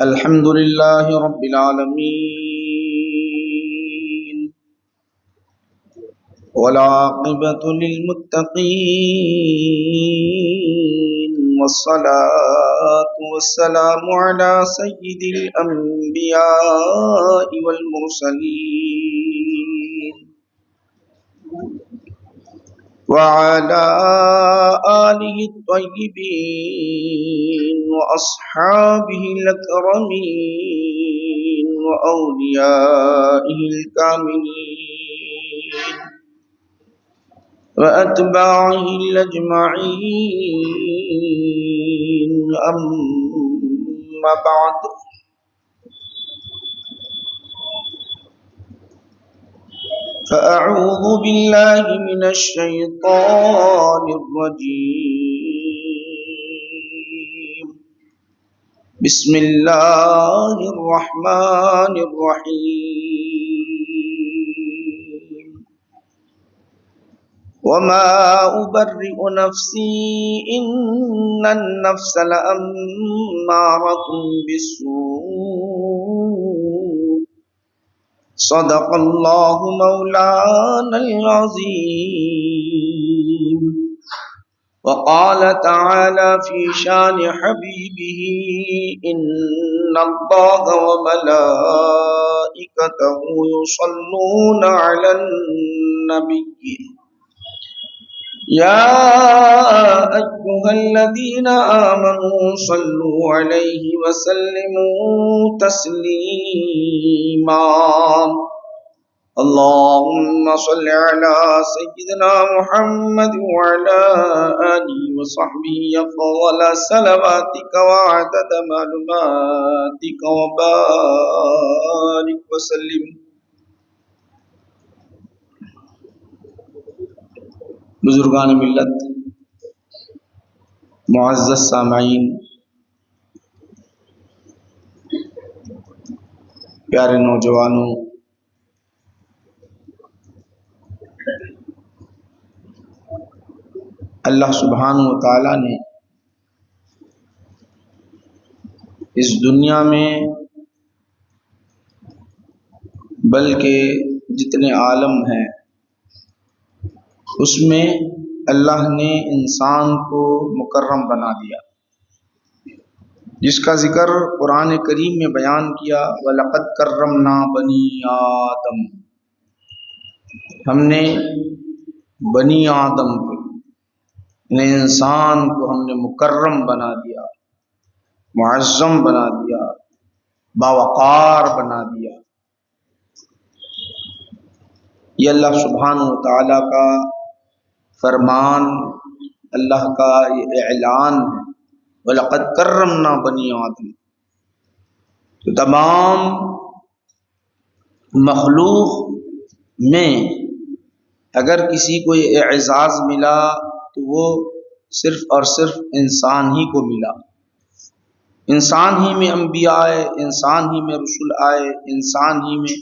الحمد لله رب العالمين والعاقبة للمتقين والصلاة والسلام على سيد الأنبياء والمرسلين وعلى آله الطيبين وأصحابه الأكرمين وأوليائه الكاملين وأتباعه الأجمعين أما بعد فأعوذ بالله من الشيطان الرجيم بسم الله الرحمن الرحيم وما أبرئ نفسي إن النفس لأمارة بالسوء صدق الله مولانا العظيم وقال تعالى في شان حبيبه إن الله وملائكته يصلون على النبي يا أيها الذين آمنوا صلوا عليه وسلموا تسليما اللهم صل على سيدنا محمد وعلى آله وصحبه أفضل صلواتك وعدد معلوماتك وبارك وسلم. بزرگان ملت، معزز سامعین، پیارے نوجوانوں، اللہ سبحانہ و تعالی نے اس دنیا میں بلکہ جتنے عالم ہیں اس میں اللہ نے انسان کو مکرم بنا دیا، جس کا ذکر قرآن کریم میں بیان کیا وَلَقَدْ كَرَّمْنَا بَنِي آدم. ہم نے بنی آدم کو، انسان کو ہم نے مکرم بنا دیا، معظم بنا دیا، باوقار بنا دیا. یہ اللہ سبحانہ و تعالیٰ کا فرمان، اللہ کا یہ اعلان ہے وَلَقَدْ كَرَّمْنَا بَنِي آدم. تو تمام مخلوق میں اگر کسی کو یہ اعزاز ملا تو وہ صرف اور صرف انسان ہی کو ملا. انسان ہی میں انبیاء آئے، انسان ہی میں رسول آئے، انسان ہی میں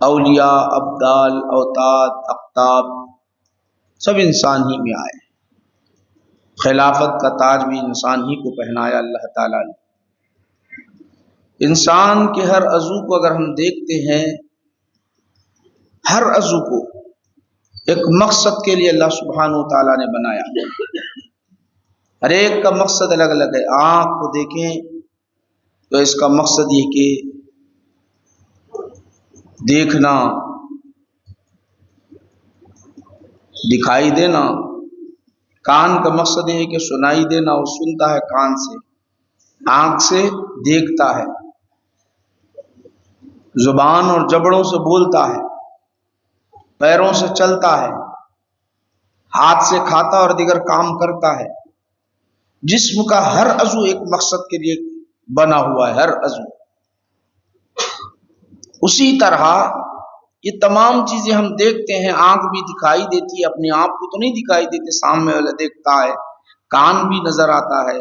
اولیاء، ابدال، اوتاد، اقطاب سب انسان ہی میں آئے. خلافت کا تاج بھی انسان ہی کو پہنایا اللہ تعالیٰ نے. انسان کے ہر عضو کو اگر ہم دیکھتے ہیں، ہر عضو کو ایک مقصد کے لیے اللہ سبحانہ و تعالیٰ نے بنایا. ہر ایک کا مقصد الگ الگ ہے. آنکھ کو دیکھیں تو اس کا مقصد یہ کہ دیکھنا، دکھائی دینا. کان کا مقصد یہ ہے کہ سنائی دینا، وہ سنتا ہے کان سے، آنکھ سے دیکھتا ہے، زبان اور جبڑوں سے بولتا ہے، پیروں سے چلتا ہے، ہاتھ سے کھاتا اور دیگر کام کرتا ہے. جسم کا ہر عضو ایک مقصد کے لیے بنا ہوا ہے، ہر عضو. اسی طرح یہ تمام چیزیں ہم دیکھتے ہیں. آنکھ بھی دکھائی دیتی ہے، اپنے آپ کو تو نہیں دکھائی دیتے، سامنے والا دیکھتا ہے. کان بھی نظر آتا ہے،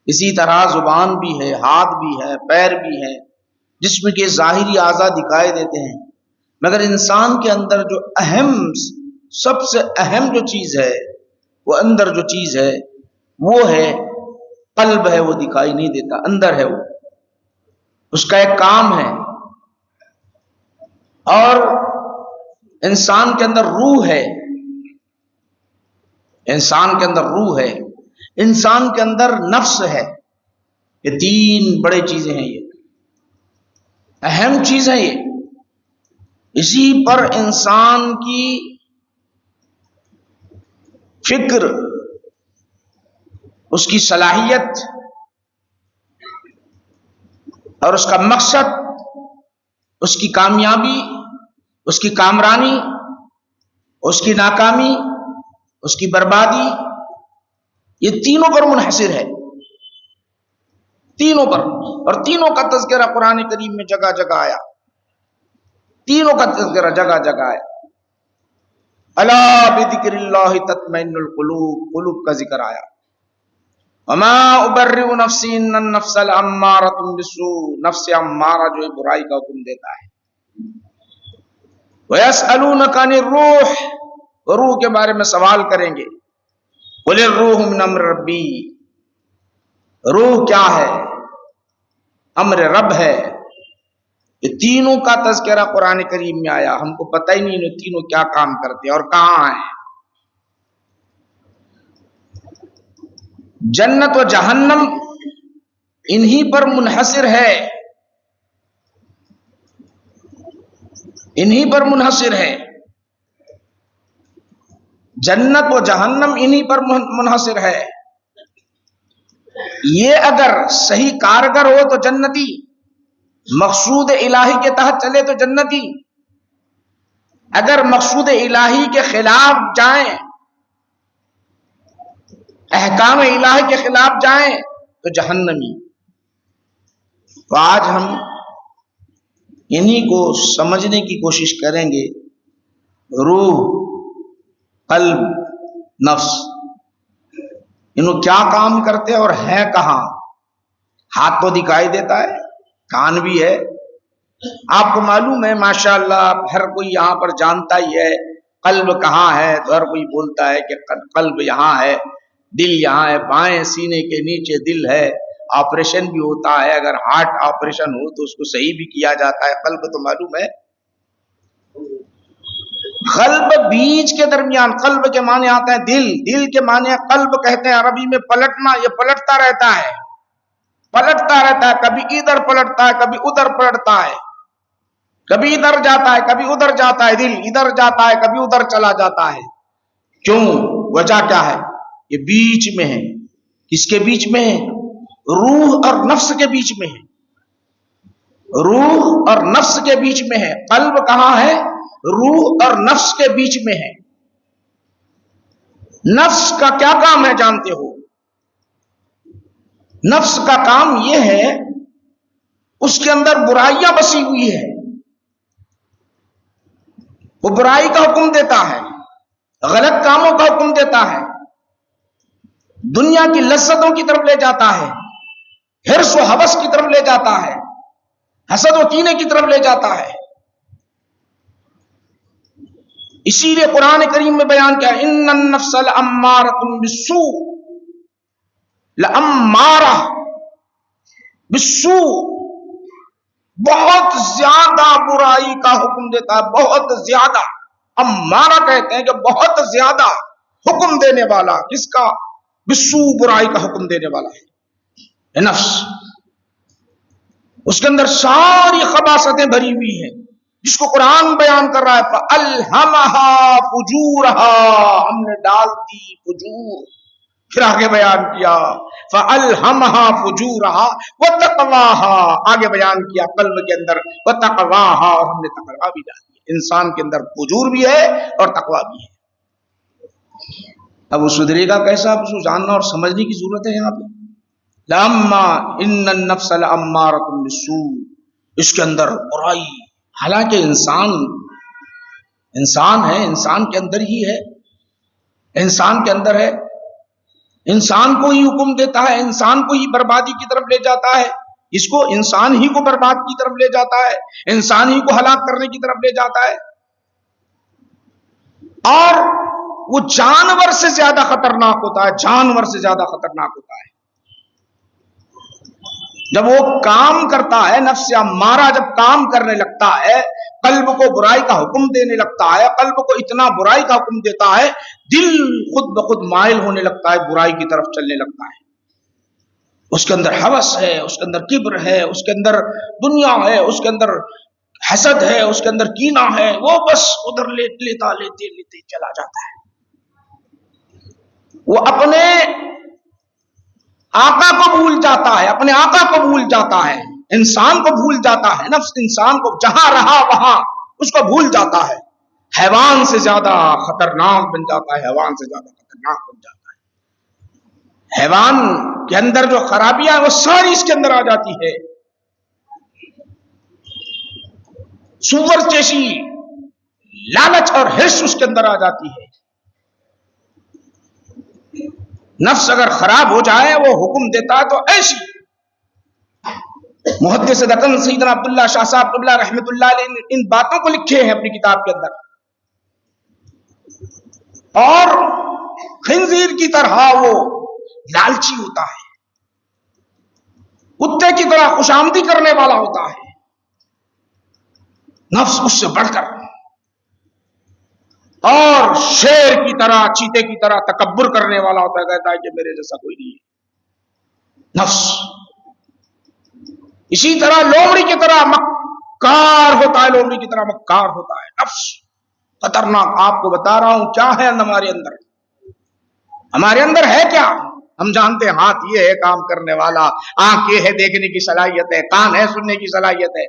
اسی طرح زبان بھی ہے، ہاتھ بھی ہے، پیر بھی ہے. جسم کے ظاہری اعضاء دکھائی دیتے ہیں، مگر انسان کے اندر جو اہم، سب سے اہم جو چیز ہے، وہ اندر جو چیز ہے وہ ہے قلب ہے وہ دکھائی نہیں دیتا، اندر ہے وہ، اس کا ایک کام ہے۔ اور انسان کے اندر روح ہے، انسان کے اندر روح ہے، انسان کے اندر نفس ہے۔ یہ تین بڑے چیزیں ہیں، یہ اہم چیز ہے یہ۔ اسی پر انسان کی فکر، اس کی صلاحیت اور اس کا مقصد، اس کی کامیابی، اس کی کامرانی، اس کی ناکامی، اس کی بربادی، یہ تینوں پر منحصر ہے، تینوں پر۔ اور تینوں کا تذکرہ قرآن کریم میں جگہ جگہ آیا، تینوں کا تذکرہ جگہ جگہ آیا۔ الا بذکر اللہ تطمئن القلوب، قلوب کا ذکر آیا۔ وما ابرئ نفسی ان النفس لامارۃ بالسوء، نفس امارہ جو ہے برائی کا حکم دیتا ہے۔ ویسألونک عن الروح، روح کے بارے میں سوال کریں گے۔ قل الروح من امر ربی، روح کیا ہے؟ امر رب ہے۔ یہ تینوں کا تذکرہ قرآن کریم میں آیا، ہم کو پتہ ہی نہیں یہ تینوں کیا کام کرتے ہیں اور کہاں ہیں۔ جنت و جہنم انہی پر منحصر ہے، انہی پر منحصر ہے، جنت و جہنم انہی پر منحصر ہے۔ یہ اگر صحیح کارگر ہو تو جنتی، مقصود الہی کے تحت چلے تو جنتی، اگر مقصود الہی کے خلاف جائیں، احکام الہی کے خلاف جائیں تو جہنمی۔ تو آج ہم انہی کو سمجھنے کی کوشش کریں گے، روح، قلب، نفس، انہوں کیا کام کرتے اور ہے کہاں؟ ہاتھ تو دکھائی دیتا ہے، کان بھی ہے، آپ کو معلوم ہے ماشاءاللہ، ہر کوئی یہاں پر جانتا ہی ہے قلب کہاں ہے، تو ہر کوئی بولتا ہے کہ قلب یہاں ہے، دل یہاں ہے، بائیں سینے کے نیچے دل ہے، آپریشن بھی ہوتا ہے، اگر ہارٹ آپریشن ہو تو اس کو صحیح بھی کیا جاتا ہے، قلب تو معلوم ہے۔ قلب بیج کے درمیان، قلب کے معنی آتا ہے دل، دل کے معنی قلب کہتے ہیں عربی میں پلٹنا، یہ پلٹتا رہتا ہے، پلٹتا رہتا ہے، کبھی ادھر پلٹتا ہے کبھی ادھر پلٹتا ہے، کبھی ادھر جاتا ہے کبھی ادھر جاتا ہے، دل ادھر جاتا ہے کبھی ادھر چلا جاتا ہے۔ کیوں؟ وجہ کیا ہے؟ یہ بیچ میں ہے۔ کس کے بیچ میں ہے؟ روح اور نفس کے بیچ میں ہے، روح اور نفس کے بیچ میں ہے۔ قلب کہاں ہے؟ روح اور نفس کے بیچ میں ہے۔ نفس کا کیا کام ہے جانتے ہو؟ نفس کا کام یہ ہے، اس کے اندر برائیاں بسی ہوئی ہے، وہ برائی کا حکم دیتا ہے، غلط کاموں کا حکم دیتا ہے، دنیا کی لذتوں کی طرف لے جاتا ہے، حرص و ہوس کی طرف لے جاتا ہے، حسد و کینے کی طرف لے جاتا ہے۔ اسی لیے قرآن کریم میں بیان کیا، ان النفس لامارۃ بالسوء، لامارہ بالسوء، بہت زیادہ برائی کا حکم دیتا ہے، بہت زیادہ۔ امارہ کہتے ہیں کہ بہت زیادہ حکم دینے والا، کس کا؟ بالسوء، برائی کا حکم دینے والا ہے نفس۔ اس کے اندر ساری خباثتیں بھری ہوئی ہیں، جس کو قرآن بیان کر رہا ہے فَأَلْهَمَهَا فُجُورَهَا، ہم نے ڈال دی فجور۔ پھر آگے بیان کیا فَأَلْهَمَهَا فُجُورَهَا وَتَقْوَاهَا، آگے بیان کیا قلب کے اندر وَتَقْوَاهَا، اور ہم نے تقویٰ بھی ڈال دی۔ انسان کے اندر فجور بھی ہے اور تقویٰ بھی ہے۔ اب وہ سدھرے گا کیسا؟ اب اس کو جاننا اور سمجھنے کی ضرورت ہے یہاں پہ۔ لَأَمَّا إِنَّ النَّفْسَ لَأَمَّارَةٌ بِالسُّوءِ، اس کے اندر برائی، حالانکہ انسان ہے، انسان کے اندر ہی ہے، انسان کے اندر ہے، انسان کو ہی حکم دیتا ہے، انسان کو ہی بربادی کی طرف لے جاتا ہے، اس کو انسان ہی کو برباد کی طرف لے جاتا ہے، انسان ہی کو ہلاک کرنے کی طرف لے جاتا ہے، اور وہ جانور سے زیادہ خطرناک ہوتا ہے، جانور سے زیادہ خطرناک ہوتا ہے۔ جب وہ کام کرتا ہے، نفس امارہ جب کام کرنے لگتا ہے، قلب کو برائی کا حکم دینے لگتا ہے، قلب کو اتنا برائی کا حکم دیتا ہے، دل خود بخود مائل ہونے لگتا ہے، برائی کی طرف چلنے لگتا ہے۔ اس کے اندر ہوس ہے، اس کے اندر کبر ہے، اس کے اندر دنیا ہے، اس کے اندر حسد ہے، اس کے اندر کینہ ہے، وہ بس ادھر لیتے چلا جاتا ہے۔ وہ اپنے آقا کو بھول جاتا ہے، اپنے آقا کو بھول جاتا ہے، انسان کو بھول جاتا ہے، نفس انسان کو جہاں رہا وہاں اس کو بھول جاتا ہے، حیوان سے زیادہ خطرناک بن جاتا ہے، حیوان سے زیادہ خطرناک بن جاتا ہے۔ حیوان کے اندر جو خرابیاں ہیں وہ ساری اس کے اندر آ جاتی ہے، سور جیسی لالچ اور ہرس اس کے اندر آ جاتی ہے۔ نفس اگر خراب ہو جائے، وہ حکم دیتا ہے تو ایسی۔ محدث دکن سیدنا عبداللہ شاہ صاحب قبلہ رحمت اللہ علیہ نے ان باتوں کو لکھے ہیں اپنی کتاب کے اندر، اور خنزیر کی طرح وہ لالچی ہوتا ہے، کتے کی طرح خوش آمدی کرنے والا ہوتا ہے، نفس اس سے بڑھ کر، اور شیر کی طرح، چیتے کی طرح تکبر کرنے والا ہوتا ہے، کہتا ہے کہ میرے جیسا کوئی نہیں ہے نفس۔ اسی طرح لومڑی کی طرح مکار ہوتا ہے، لومڑی کی طرح مکار ہوتا ہے نفس، خطرناک۔ آپ کو بتا رہا ہوں کیا ہے ہمارے اندر، ہمارے اندر ہے کیا؟ ہم جانتے ہیں ہاتھ یہ ہے کام کرنے والا، آنکھ یہ ہے دیکھنے کی صلاحیت ہے، کان ہے سننے کی صلاحیت ہے،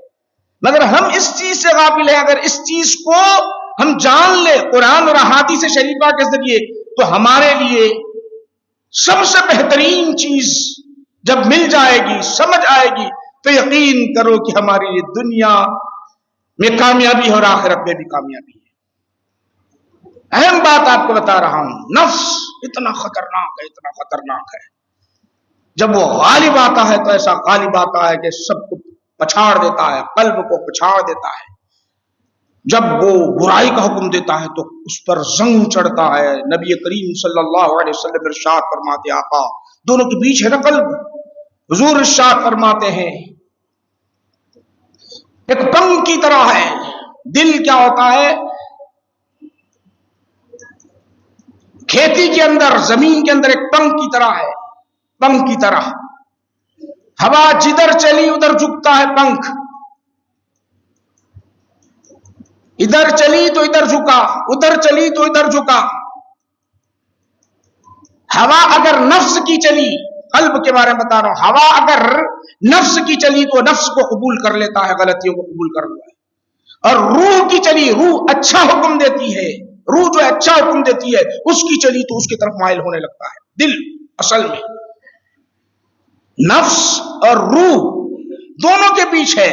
مگر ہم اس چیز سے غافل ہیں۔ اگر اس چیز کو ہم جان لے قرآن اور احادیث شریفہ کے ذریعے، تو ہمارے لیے سب سے بہترین چیز جب مل جائے گی، سمجھ آئے گی، تو یقین کرو کہ ہماری یہ دنیا میں کامیابی ہے اور آخرت میں بھی کامیابی ہے۔ اہم بات آپ کو بتا رہا ہوں، نفس اتنا خطرناک ہے، اتنا خطرناک ہے، جب وہ غالب آتا ہے تو ایسا غالب آتا ہے کہ سب کو پچھاڑ دیتا ہے، قلب کو پچھاڑ دیتا ہے۔ جب وہ برائی کا حکم دیتا ہے تو اس پر زنگ چڑھتا ہے۔ نبی کریم صلی اللہ علیہ وسلم ارشاد فرماتے، آقا دونوں کے بیچ ہے نا قلب، حضور ارشاد فرماتے ہیں ایک پنکھ کی طرح ہے۔ دل کیا ہوتا ہے؟ کھیتی کے اندر، زمین کے اندر ایک پنکھ کی طرح ہے، پنکھ کی طرح، ہوا جدھر چلی ادھر جھکتا ہے پنکھ، ادھر چلی تو ادھر جھکا، ادھر چلی تو ادھر جھکا۔ ہوا اگر نفس کی چلی، قلب کے بارے میں بتا رہا ہوں، ہوا اگر نفس کی چلی تو نفس کو قبول کر لیتا ہے، غلطیوں کو قبول کر لیتا ہے، اور روح کی چلی، روح اچھا حکم دیتی ہے، روح جو اچھا حکم دیتی ہے اس کی چلی تو اس کی طرف مائل ہونے لگتا ہے دل۔ اصل میں نفس اور روح دونوں کے بیچ ہے،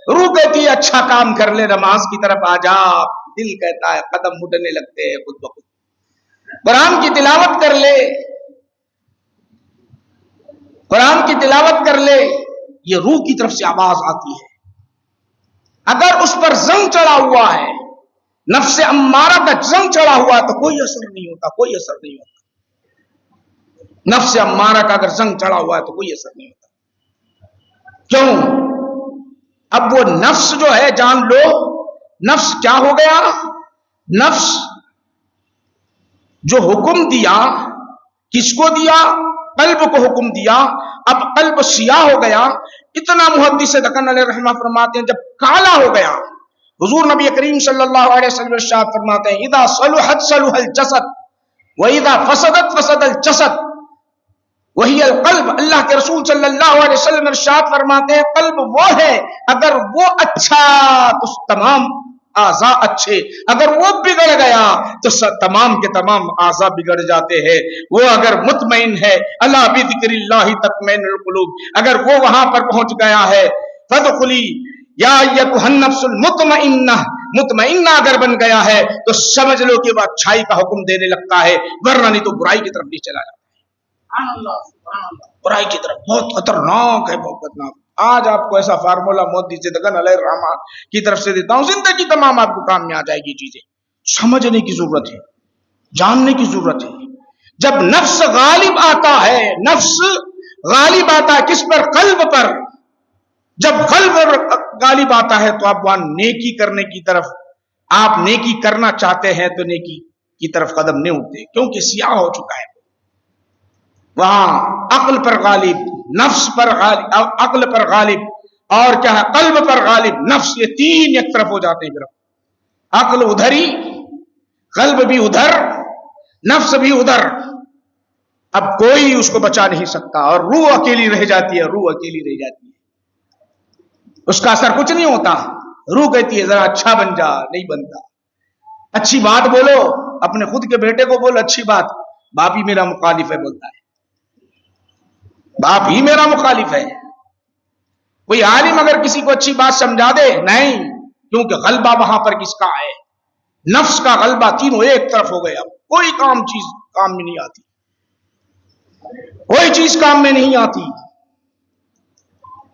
روح کہتی ہے اچھا کام کر لے، نماز کی طرف آ جا، دل کہتا ہے قدم مٹنے لگتے ہیں خود بخود، قرآن کی تلاوت کر لے، قرآن کی تلاوت کر لے، یہ روح کی طرف سے آواز آتی ہے۔ اگر اس پر زنگ چڑھا ہوا ہے، نفس امارہ کا زنگ چڑھا ہوا ہے تو کوئی اثر نہیں ہوتا، کوئی اثر نہیں ہوتا۔ نفس امارہ کا اگر زنگ چڑھا ہوا ہے تو کوئی اثر نہیں ہوتا۔ کیوں؟ اب وہ نفس جو ہے، جان لو نفس کیا ہو گیا؟ نفس جو حکم دیا، کس کو دیا؟ قلب کو حکم دیا۔ اب قلب سیاہ ہو گیا، اتنا محدث دکن علیہ رحمہ فرماتے ہیں جب کالا ہو گیا، حضور نبی کریم صلی اللہ علیہ وسلم ارشاد فرماتے ہیں اذا صلحت صلح الجسد واذا فسدت فسد الجسد وہی القلب۔ اللہ کے رسول صلی اللہ علیہ وسلم ارشاد فرماتے ہیں قلب وہ ہے اگر وہ اچھا تو تمام اعضاء اچھے، اگر وہ بگڑ گیا تو تمام کے تمام اعضاء بگڑ جاتے ہیں۔ وہ اگر مطمئن ہے، اللہ بذکر اللہ تطمئن القلوب، اگر وہ وہاں پر پہنچ گیا ہے، فادخلی یا ایتھا النفس المطمئنہ، مطمئنہ اگر بن گیا ہے تو سمجھ لو کہ وہ اچھائی کا حکم دینے لگتا ہے، ورنہ نہیں تو برائی کی طرف نہیں چلا جاتا ہے۔ برائی کی طرف بہت خطرناک ہے، بہت خطرناک۔ آج آپ کو ایسا فارمولا محدث دکن علیہ الرحمہ کی طرف سے دیتا ہوں، زندگی تمام آپ کو کام میں آ جائے گی۔ چیزیں سمجھنے کی ضرورت ہے، جاننے کی ضرورت ہے۔ جب نفس غالب آتا ہے، نفس غالب آتا ہے کس پر؟ قلب پر۔ جب قلب غالب آتا ہے تو آپ وہاں نیکی کرنے کی طرف، آپ نیکی کرنا چاہتے ہیں تو نیکی کی طرف قدم نہیں اٹھتے، کیونکہ سیاہ ہو چکا ہے وہاں عقل پر غالب، نفس پر غالب، عقل پر غالب اور کیا ہے قلب پر غالب، نفس، یہ تین ایک طرف ہو جاتے ہیں، عقل ادھر ہی، قلب بھی ادھر، نفس بھی ادھر، اب کوئی اس کو بچا نہیں سکتا، اور روح اکیلی رہ جاتی ہے، روح اکیلی رہ جاتی ہے، اس کا اثر کچھ نہیں ہوتا، روح کہتی ہے ذرا اچھا بن جا، نہیں بنتا، اچھی بات بولو، اپنے خود کے بیٹے کو بولو اچھی بات، باپ ہی میرا مخالف ہے بولتا ہے، باپ ہی میرا مخالف ہے، کوئی عالم اگر کسی کو اچھی بات سمجھا دے، نہیں، کیونکہ غلبہ وہاں پر کس کا ہے، نفس کا غلبہ، تینوں ایک طرف ہو گیا، کوئی چیز کام میں نہیں آتی، کوئی چیز کام میں نہیں آتی،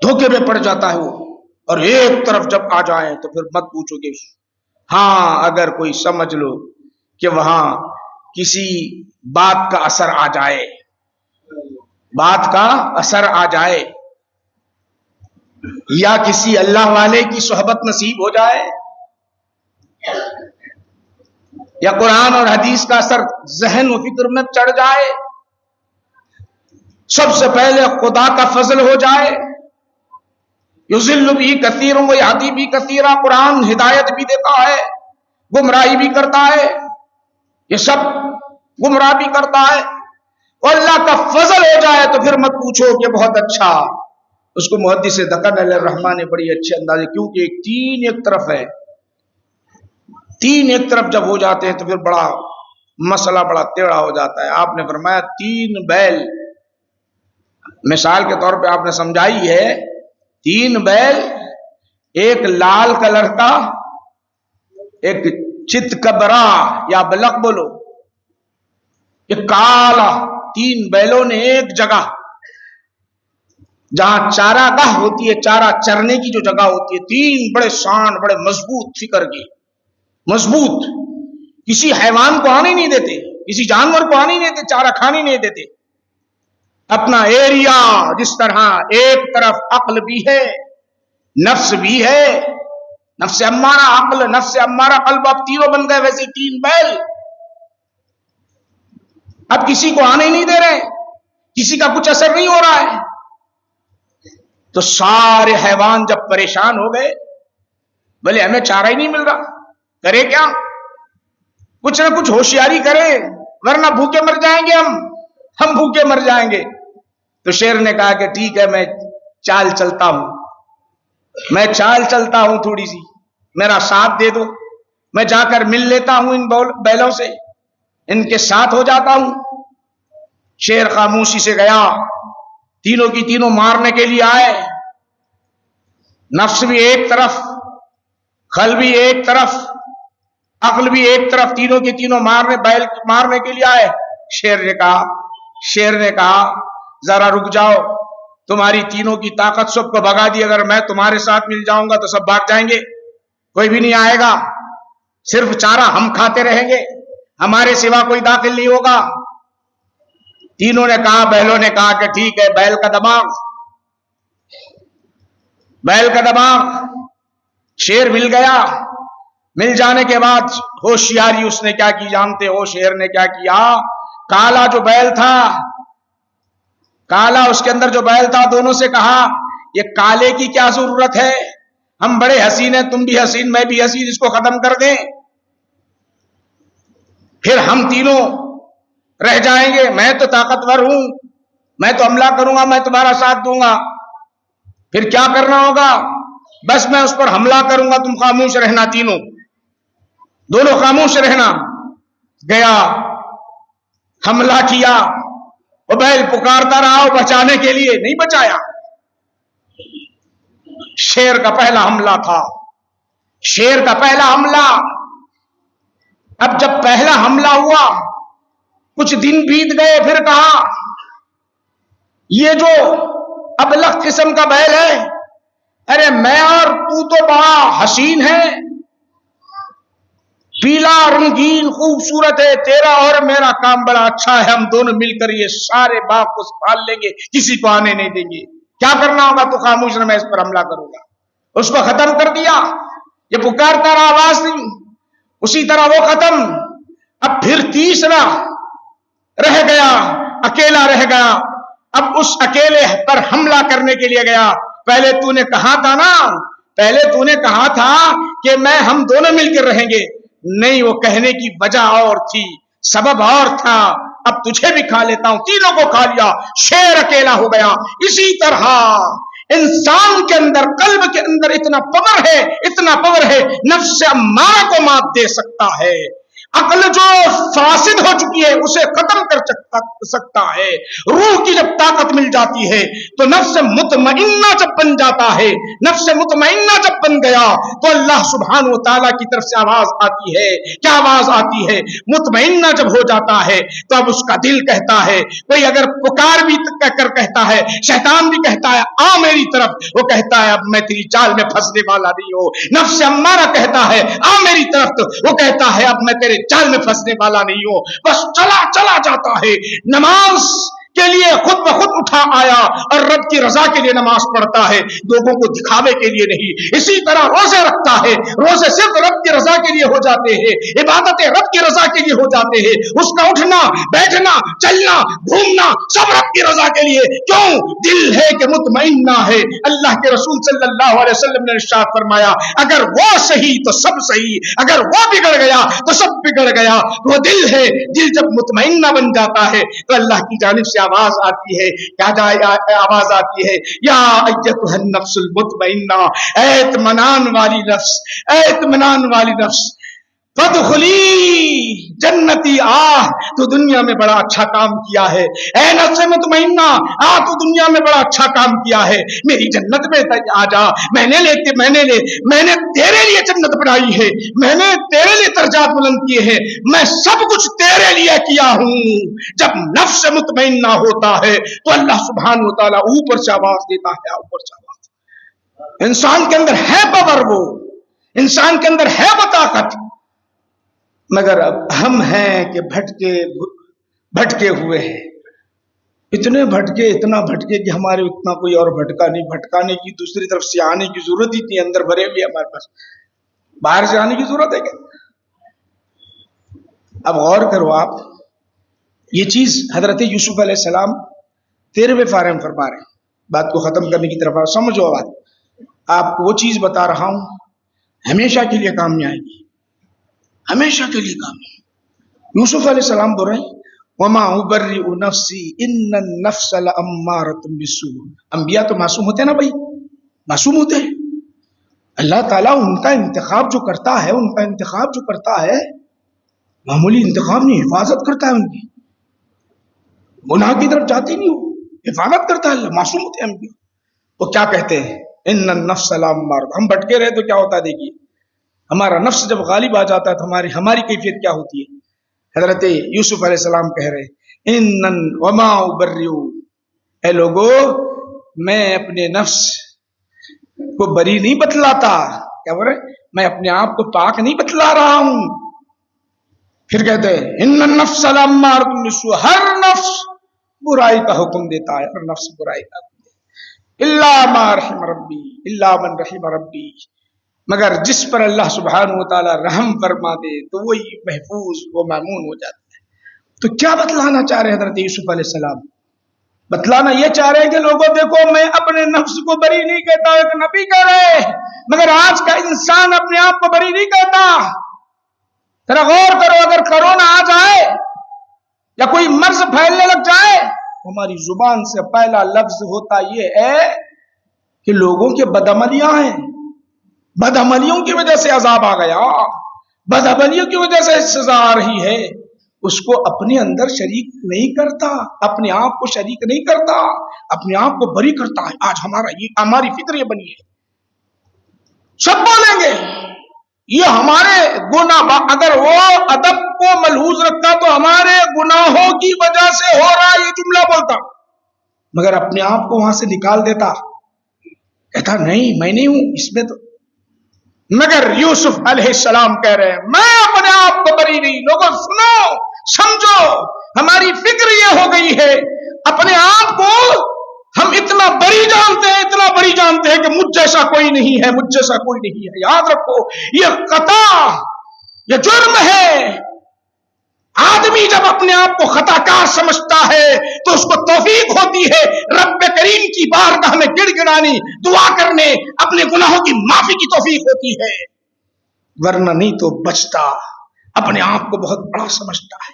دھوکے میں پڑ جاتا ہے وہ، اور ایک طرف جب آ جائیں تو پھر مت پوچھو گے، ہاں اگر کوئی سمجھ لو کہ وہاں کسی بات کا اثر آ جائے، بات کا اثر آ جائے، یا کسی اللہ والے کی صحبت نصیب ہو جائے، یا قرآن اور حدیث کا اثر ذہن و فکر میں چڑھ جائے، سب سے پہلے خدا کا فضل ہو جائے، یضل بھی کثیر و یہدی بھی کثیرا، قرآن ہدایت بھی دیتا ہے، گمراہی بھی کرتا ہے، یہ سب گمراہ بھی کرتا ہے، اور اللہ کا فضل ہو جائے تو پھر مت پوچھو کہ بہت اچھا، اس کو محدث دکن علیہ الرحمٰن نے بڑی اچھے انداز، کیونکہ تین ایک طرف ہے، تین ایک طرف جب ہو جاتے ہیں تو پھر بڑا مسئلہ بڑا ٹیڑھا ہو جاتا ہے، آپ نے فرمایا تین بیل، مثال کے طور پہ آپ نے سمجھائی ہے، تین بیل، ایک لال کلر کا، ایک چت کبرا یا بلق بولو، ایک کالا، تین بیلوں نے ایک جگہ، جہاں چارہ گاہ ہوتی ہے، چارہ چرنے کی جو جگہ ہوتی ہے، تین بڑے سانڈ، بڑے مضبوط فکر کے، مضبوط، کسی حیوان کو آنے نہیں دیتے، کسی جانور کو آنے نہیں دیتے، چارہ کھانے نہیں دیتے، اپنا ایریا، جس طرح ایک طرف عقل بھی ہے، نفس بھی ہے، نفس امارہ عقل، نفس امارہ قلب، اب تینوں بن گئے، ویسے تین بیل، اب کسی کو آنے نہیں دے رہے، کسی کا کچھ اثر نہیں ہو رہا ہے، تو سارے حیوان جب پریشان ہو گئے، بولے ہمیں چارہ ہی نہیں مل رہا، کرے کیا، کچھ نہ کچھ ہوشیاری کرے، ورنہ بھوکے مر جائیں گے، ہم بھوکے مر جائیں گے، تو شیر نے کہا کہ ٹھیک ہے، میں چال چلتا ہوں، میں چال چلتا ہوں تھوڑی سی، میرا ساتھ دے دو، میں جا کر مل لیتا ہوں ان بیلوں سے، ان کے ساتھ ہو جاتا ہوں، شیر خاموشی سے گیا، تینوں کی تینوں مارنے کے لیے آئے، نفس بھی ایک طرف، خل بھی ایک طرف، عقل بھی ایک طرف، تینوں کی تینوں مارنے کے لیے آئے، شیر نے کہا ذرا رک جاؤ، تمہاری تینوں کی طاقت سب کو بھگا دی، اگر میں تمہارے ساتھ مل جاؤں گا تو سب بھاگ جائیں گے، کوئی بھی نہیں آئے گا، صرف چارہ ہم کھاتے رہیں گے، ہمارے سوا کوئی داخل نہیں ہوگا، تینوں نے کہا، بیلوں نے کہا کہ ٹھیک ہے، بیل کا دماغ، شیر مل گیا، مل جانے کے بعد ہوشیاری اس نے کیا کی جانتے ہو، شیر نے کیا کیا، کالا جو بیل تھا، کالا اس کے اندر جو بیل تھا، دونوں سے کہا یہ کالے کی کیا ضرورت ہے، ہم بڑے حسین ہیں، تم بھی حسین، میں بھی حسین، اس کو ختم کر دیں، پھر ہم تینوں رہ جائیں گے، میں تو طاقتور ہوں، میں تو حملہ کروں گا، میں تمہارا ساتھ دوں گا، پھر کیا کرنا ہوگا، بس میں اس پر حملہ کروں گا، تم خاموش رہنا، تینوں دونوں خاموش رہنا، گیا، حملہ کیا، وہ بیل پکارتا رہا بچانے کے لیے، نہیں بچایا، شیر کا پہلا حملہ تھا، شیر کا پہلا حملہ، اب جب پہلا حملہ ہوا، کچھ دن بیت گئے، پھر کہا یہ جو ابلغ قسم کا بیل ہے، ارے میں اور تو بڑا حسین ہے، پیلا رنگین خوبصورت ہے، تیرا اور میرا کام بڑا اچھا ہے، ہم دونوں مل کر یہ سارے باغ کو سنبھال لیں گے، کسی کو آنے نہیں دیں گے، کیا کرنا ہوگا تو خاموش رہ، میں اس پر حملہ کروں گا. اس کو ختم کر دیا. یہ پکارتا رہا، آواز نہیں. اسی طرح وہ ختم. اب پھر تیسرا رہ گیا، اکیلا رہ گیا. اب اس اکیلے پر حملہ کرنے کے لیے گیا. پہلے تو نے کہا تھا نا، پہلے تو نے کہا تھا کہ میں ہم دونوں مل کر رہیں گے. نہیں، وہ کہنے کی وجہ اور تھی، سبب اور تھا. اب تجھے بھی کھا لیتا ہوں. تینوں کو کھا لیا، شیر اکیلا ہو گیا. اسی طرح انسان کے اندر، قلب کے اندر اتنا پاور ہے، اتنا پاور ہے، نفس امارہ کو مات دے سکتا ہے. عقل جو فاسد ہو چکی ہے اسے ختم کر سکتا ہے. روح کی جب طاقت مل جاتی ہے تو نفس مطمئنہ جب بن جاتا ہے، نفس مطمئنہ جب بن گیا تو اللہ سبحانہ و تعالیٰ کی طرف سے آواز آتی ہے. کیا آواز آتی ہے؟ مطمئنہ جب ہو جاتا ہے تو اب اس کا دل کہتا ہے، کوئی اگر پکار بھی کر کہتا ہے، شیطان بھی کہتا ہے آ میری طرف، وہ کہتا ہے اب میں تیری چال میں پھنسنے والا نہیں ہوں. نفس امارہ کہتا ہے آ میری طرف، تو وہ کہتا ہے اب میں تیرے جال میں پھنسنے والا نہیں ہو. بس چلا جاتا ہے. نماز کے لیے خود بخود اٹھا آیا اور رب کی رضا کے لیے نماز پڑھتا ہے، لوگوں کو دکھاوے کے لیے نہیں. اسی طرح روزے رکھتا ہے، روزے صرف رب کی رضا کے لیے ہو جاتے ہیں، عبادتیں رب کی رضا کے لیے ہو جاتے ہیں. اس کا اٹھنا بیٹھنا چلنا گھومنا سب رب کی رضا کے لیے. کیوں؟ دل ہے کہ مطمئنہ ہے. اللہ کے رسول صلی اللہ علیہ وسلم نے ارشاد فرمایا اگر وہ صحیح تو سب صحیح، اگر وہ بگڑ گیا تو سب بگڑ گیا. وہ دل ہے، دل جب مطمئنہ بن جاتا ہے تو اللہ کی جانب سے آواز آتی ہے. کیا آواز آتی ہے؟ یا ایتھا النفس المطمئنہ، اے اطمینان والی نفس، اے اطمینان والی نفس، فادخلی جنتی، تو دنیا میں بڑا اچھا کام کیا ہے. اے نفس مطمئنہ، تو دنیا میں بڑا اچھا کام کیا ہے، میری جنت میں آ جا. میں نے تیرے لیے جنت بنائی ہے، میں نے تیرے لیے درجات بلند کیے ہیں، میں سب کچھ تیرے لیے کیا ہوں. جب نفس مطمئنہ ہوتا ہے تو اللہ سبحانہ و تعالیٰ اوپر سے آواز دیتا ہے، اوپر سے آواز. انسان کے اندر ہے پاور، وہ انسان کے اندر ہے وہ طاقت، مگر اب ہم ہیں کہ بھٹکے ہوئے ہیں. اتنے بھٹکے، اتنا بھٹکے کہ ہمارے اتنا کوئی اور بھٹکا نہیں. بھٹکانے کی دوسری طرف سے آنے کی ضرورت ہی تھی، اندر بھرے ہوئے ہمارے پاس، باہر سے آنے کی ضرورت ہے کیا؟ اب غور کرو آپ، یہ چیز حضرت یوسف علیہ السلام 13ویں پارے میں فرما رہے ہیں. بات کو ختم کرنے کی طرف سمجھو. بات آپ کو وہ چیز بتا رہا ہوں ہمیشہ کے لیے کام میں آئے گی، ہمیشہ کے لیے کام. یوسف علیہ السلام بول رہے ہیں وما ابرئ نفسی ان النفس لامارۃ بالسوء. انبیاء تو معصوم ہوتے ہیں نا بھائی، معصوم ہوتے ہیں. اللہ تعالیٰ ان کا انتخاب جو کرتا ہے، ان کا انتخاب جو کرتا ہے معمولی انتخاب نہیں، حفاظت کرتا ہے ان کی. گناہ کی طرف جاتی نہیں، ہو حفاظت کرتا ہے اللہ. معصوم ہوتے ہیں انبیاء. تو کیا کہتے ہیں ان النفس لامارۃ. ہم بھٹکے رہے تو کیا ہوتا ہے؟ دیکھیے ہمارا نفس جب غالب آ جاتا ہے تو ہماری کیفیت کیا ہوتی ہے. حضرت یوسف علیہ السلام کہہ رہے ان وما ابرئ، اے لوگو میں اپنے نفس کو بری نہیں بتلاتا. کیا بول رہے؟ میں اپنے آپ کو پاک نہیں بتلا رہا ہوں. پھر کہتے ہیں ان النفس لامارۃ بالسوء، ہر نفس برائی کا حکم دیتا ہے، ہر نفس برائی کا حکم دیتا ہے. الا ما رحم ربی، الا من رحم ربی، مگر جس پر اللہ سبحانہ و تعالی رحم فرما دے تو وہی محفوظ، وہ مامون ہو جاتا ہے. تو کیا بتلانا چاہ رہے حضرت یوسف علیہ السلام؟ بتلانا یہ چاہ رہے ہیں کہ لوگوں دیکھو میں اپنے نفس کو بری نہیں کہتا، ایک نبی کہہ رہے، مگر آج کا انسان اپنے آپ کو بری نہیں کہتا. ذرا غور کرو، اگر کرونا آ جائے یا کوئی مرض پھیلنے لگ جائے، ہماری زبان سے پہلا لفظ ہوتا یہ ہے کہ لوگوں کے بدعملیاں ہیں، بدعملیوں کی وجہ سے عذاب آ گیا، بدعملیوں کی وجہ سے سزا آ رہی ہے. اس کو اپنے اندر شریک نہیں کرتا، اپنے آپ کو شریک نہیں کرتا، اپنے آپ کو بری کرتا ہے. آج ہماری فکر یہ بنی ہے، سب بولیں گے یہ ہمارے گناہ. اگر وہ ادب کو ملحوظ رکھتا تو ہمارے گناہوں کی وجہ سے ہو رہا یہ جملہ بولتا، مگر اپنے آپ کو وہاں سے نکال دیتا، کہتا نہیں میں نہیں ہوں اس میں تو. مگر یوسف علیہ السلام کہہ رہے ہیں میں اپنے آپ کو بری نہیں. لوگوں سنو سمجھو، ہماری فکر یہ ہو گئی ہے اپنے آپ کو ہم اتنا بڑی جانتے ہیں کہ مجھ جیسا کوئی نہیں ہے، مجھ جیسا کوئی نہیں ہے. یاد رکھو یہ خطا، یہ جرم ہے. آدمی جب اپنے آپ کو خطا کار سمجھتا ہے تو اس کو توفیق ہوتی ہے رب کریم کی بارگاہ میں گڑ گڑانی، دعا کرنے، اپنے گناہوں کی معافی کی توفیق ہوتی ہے، ورنہ نہیں تو بچتا اپنے آپ کو بہت بڑا سمجھتا ہے.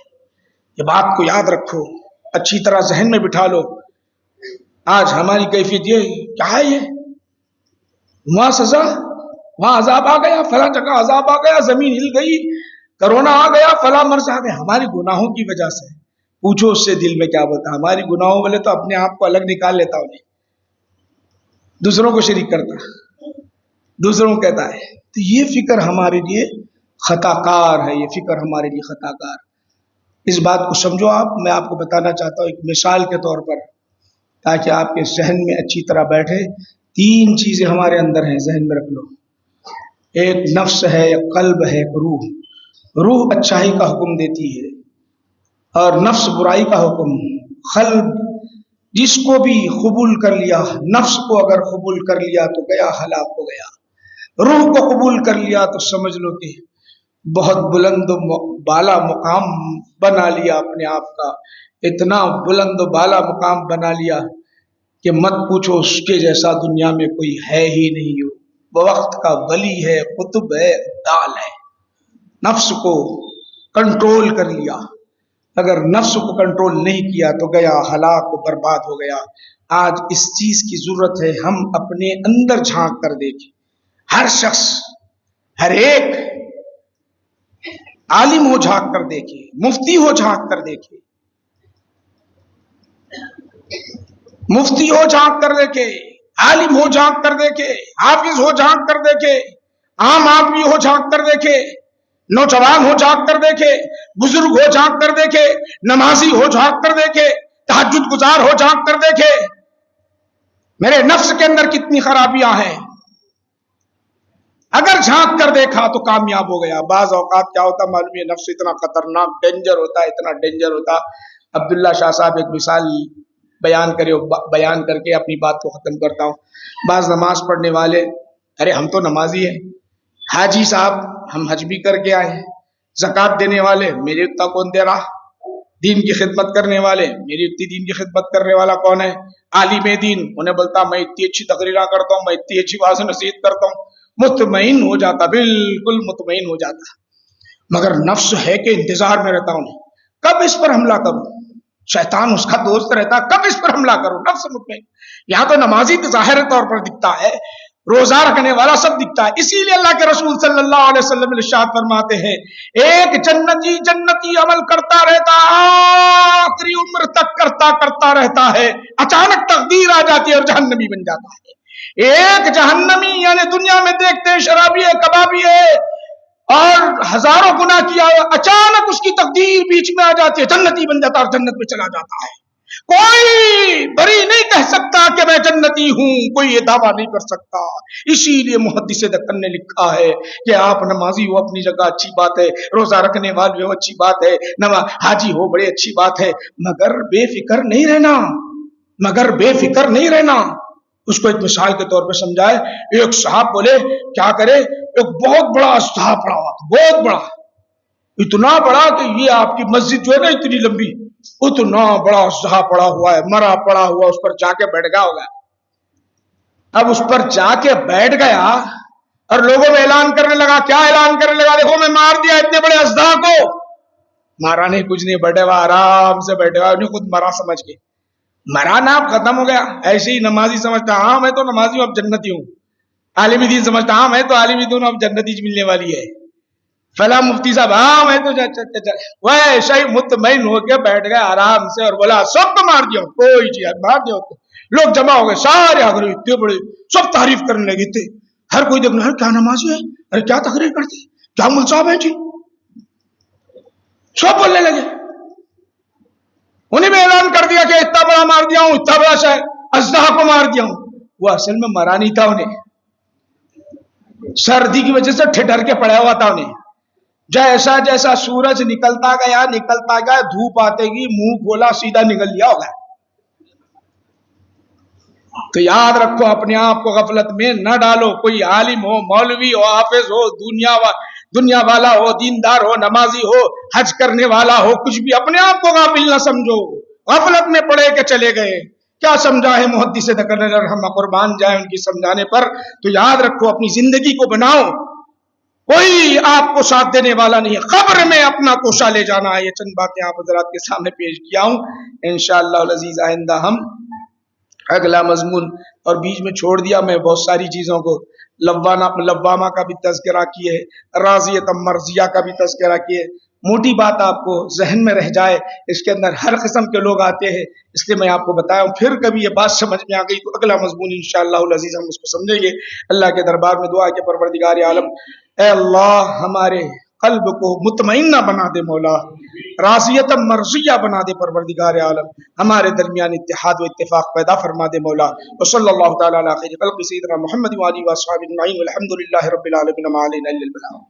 یہ بات کو یاد رکھو، اچھی طرح ذہن میں بٹھا لو. آج ہماری کیفیت یہ کیا ہے؟ یہ وہاں سزا، وہاں عذاب آ گیا، فلاں جگہ عذاب آ گیا، زمین ہل گئی، کرونا آ گیا، فلاں مرض آ گیا، ہماری گناہوں کی وجہ سے. پوچھو اس سے دل میں کیا بتا. ہماری گناہوں والے تو اپنے آپ کو الگ نکال لیتا، انہیں دوسروں کو شریک کرتا، دوسروں کو کہتا ہے. تو یہ فکر ہمارے لیے خطا کار ہے، یہ فکر ہمارے لیے خطا کار. اس بات کو سمجھو. میں آپ کو بتانا چاہتا ہوں ایک مثال کے طور پر، تاکہ آپ کے ذہن میں اچھی طرح بیٹھے. 3 چیزیں ہمارے اندر ہیں، ذہن میں رکھ لو. ایک نفس ہے، ایک قلب ہے، ایک روح. روح اچھائی کا حکم دیتی ہے اور نفس برائی کا حکم. قلب جس کو بھی قبول کر لیا، نفس کو اگر قبول کر لیا تو گیا، ہلاک ہو گیا. روح کو قبول کر لیا تو سمجھ لو کہ بہت بلند و بالا مقام بنا لیا اپنے آپ کا. اتنا بلند و بالا مقام بنا لیا کہ مت پوچھو، اس کے جیسا دنیا میں کوئی ہے ہی نہیں. وہ وقت کا ولی ہے، قطب ہے، ابدال ہے. نفس کو کنٹرول کر لیا. اگر نفس کو کنٹرول نہیں کیا تو گیا، ہلاک و برباد ہو گیا. آج اس چیز کی ضرورت ہے ہم اپنے اندر جھانک کر دیکھیں. ہر شخص، ہر ایک عالم ہو جھانک کر دیکھے، مفتی ہو جھانک کر دیکھے، مفتی ہو جھانک کر دیکھے، عالم ہو جھانک کر دیکھے، حافظ ہو جھانک کر دیکھے، عام آدمی ہو جھانک کر دیکھے، نوجوان ہو جھانک کر دیکھے، بزرگ ہو جھانک کر دیکھے، نمازی ہو جھانک کر دیکھے، تہجد گزار ہو جھانک کر دیکھے. میرے نفس کے اندر کتنی خرابیاں ہیں. اگر جھانک کر دیکھا تو کامیاب ہو گیا. بعض اوقات کیا ہوتا معلوم ہے، نفس اتنا خطرناک ڈینجر ہوتا ہے، اتنا ڈینجر ہوتا. عبداللہ شاہ صاحب ایک مثال بیان کر کے اپنی بات کو ختم کرتا ہوں. بعض نماز پڑھنے والے، ارے ہم تو نمازی ہیں. حاجی صاحب ہم حج بھی کر کے آئے ہیں. زکوٰۃ دینے والے، میرے اتنا کون دے رہا. دین کی خدمت کرنے والے، میری اتنی دین کی خدمت کرنے والا کون ہے. عالم دین انہیں بولتا میں اتنی اچھی تقریریں کرتا ہوں، میں اتنی اچھی واضح نصیحت کرتا ہوں. مطمئن ہو جاتا، بالکل مطمئن ہو جاتا. مگر نفس ہے کہ انتظار میں رہتا ہوں کب اس پر حملہ کروں. شیطان اس کا دوست رہتا، کب اس پر حملہ کروں. نفس مطمئن. یہاں تو نمازی تو ظاہر طور پر دکھتا ہے، روزہ رکھنے والا سب دکھتا ہے. اسی لیے اللہ کے رسول صلی اللہ علیہ وسلم ارشاد فرماتے ہیں ایک جنتی عمل کرتا رہتا، آخری عمر تک کرتا رہتا ہے، اچانک تقدیر آ جاتی ہے اور جہنمی بن جاتا ہے. ایک جہنمی یعنی دنیا میں دیکھتے ہیں شرابی ہے، کبابی ہے اور ہزاروں گناہ کیا ہے، اچانک اس کی تقدیر بیچ میں آ جاتی ہے، جنتی بن جاتا اور جنت میں چلا جاتا ہے. کوئی بری نہیں کہہ سکتا کہ میں جنتی ہوں، کوئی یہ دعویٰ نہیں کر سکتا. اسی لیے محدث دکن نے لکھا ہے کہ آپ نمازی ہو اپنی جگہ اچھی بات ہے، روزہ رکھنے والے ہو اچھی بات ہے، حاجی ہو بڑی اچھی بات ہے، مگر بے فکر نہیں رہنا. اس کو ایک مثال کے طور پہ سمجھائے. ایک صاحب بولے کیا کرے، ایک بہت بڑا اژدہا پڑا ہوا تھا، بہت بڑا، اتنا بڑا کہ یہ آپ کی مسجد جو ہے نا اتنی لمبی، اتنا بڑا اژدہا پڑا ہوا ہے، مرا پڑا ہوا. اس پر جا کے بیٹھ گیا ہوگا. اب اس پر جا کے بیٹھ گیا اور لوگوں میں اعلان کرنے لگا. کیا اعلان کرنے لگا؟ دیکھو میں مار دیا اتنے بڑے اژدہا کو. مارا نہیں، کچھ نہیں، بیٹھے ہوا آرام سے بیٹھے ہوا، انہیں خود مرا سمجھ کے. مرا نا، اب ختم ہو گیا. ایسے ہی نمازی سمجھتا ہاں میں تو نمازی ہوں اب جنتی ہوں. عالم دین سمجھتا ہاں میں تو عالم دین اب جنتی ملنے والی ہے. فلاں مفتی صاحب ہاں میں تو وہ ایسا ہی مطمئن ہو کے بیٹھ گئے آرام سے اور بولا سب کو مار دیا، کوئی چیز مار دیا. لوگ جمع ہو گئے سارے آگے، اتنے بڑے سب تعریف کرنے لگے تھے. ہر کوئی دیکھنا کیا نمازی ہے، ارے کیا تقریر کرتے، کیا مول صاحب ہیں جی، سب بولنے لگے. انہیں بھی اعلان کر دیا کہ اتنا بڑا مار دیا ہوں، اتنا بڑا شاید اژدہا کو مار دیا ہوں. وہ اصل میں مرا نہیں تھا، انہیں سردی کی وجہ سے ٹھٹر کے پڑا ہوا تھا. انہیں جیسا جیسا سورج نکلتا گیا دھوپ آتے گی، منہ کھولا سیدھا نکل لیا ہوگا. تو یاد رکھو اپنے آپ کو غفلت میں نہ ڈالو. کوئی عالم ہو، مولوی ہو، حافظ ہو، دنیا والا ہو، دیندار ہو، نمازی ہو، حج کرنے والا ہو، کچھ بھی اپنے آپ کو غافل نہ سمجھو. غفلت میں پڑے کہ چلے گئے. کیا سمجھا ہے محدث دکردر ہم قربان جائیں ان کی سمجھانے پر. تو یاد رکھو اپنی زندگی کو بناؤ، کوئی آپ کو ساتھ دینے والا نہیں ہے. قبر میں اپنا کوشا لے جانا ہے. یہ چند باتیں آپ حضرات کے سامنے پیش کیا ہوں. انشاءاللہ العزیز آئندہ ہم اگلا مضمون، اور بیچ میں چھوڑ دیا میں بہت ساری چیزوں کو. لوامہ کا بھی تذکرہ کیے، راضیۃ مرضیہ کا بھی تذکرہ کیے. موٹی بات آپ کو ذہن میں رہ جائے، اس کے اندر ہر قسم کے لوگ آتے ہیں، اس لیے میں آپ کو بتایا ہوں. پھر کبھی یہ بات سمجھ میں آ گئی تو اگلا مضمون انشاءاللہ العزیز ہم اس کو سمجھیں گے. اللہ کے دربار میں دعا کہ پروردگار عالم، اے اللہ ہمارے قلب کو مطمئنہ بنا دے مولا، راضیت مرضیہ بنا دے پروردگار عالم. ہمارے درمیان اتحاد و اتفاق پیدا فرما دے مولا. وصلی اللہ تعالی علی خیر خلق سیدنا محمد و آلہ و اصحابہ اجمعین والحمد للہ رب العالمین ما علینا الا البلاغ.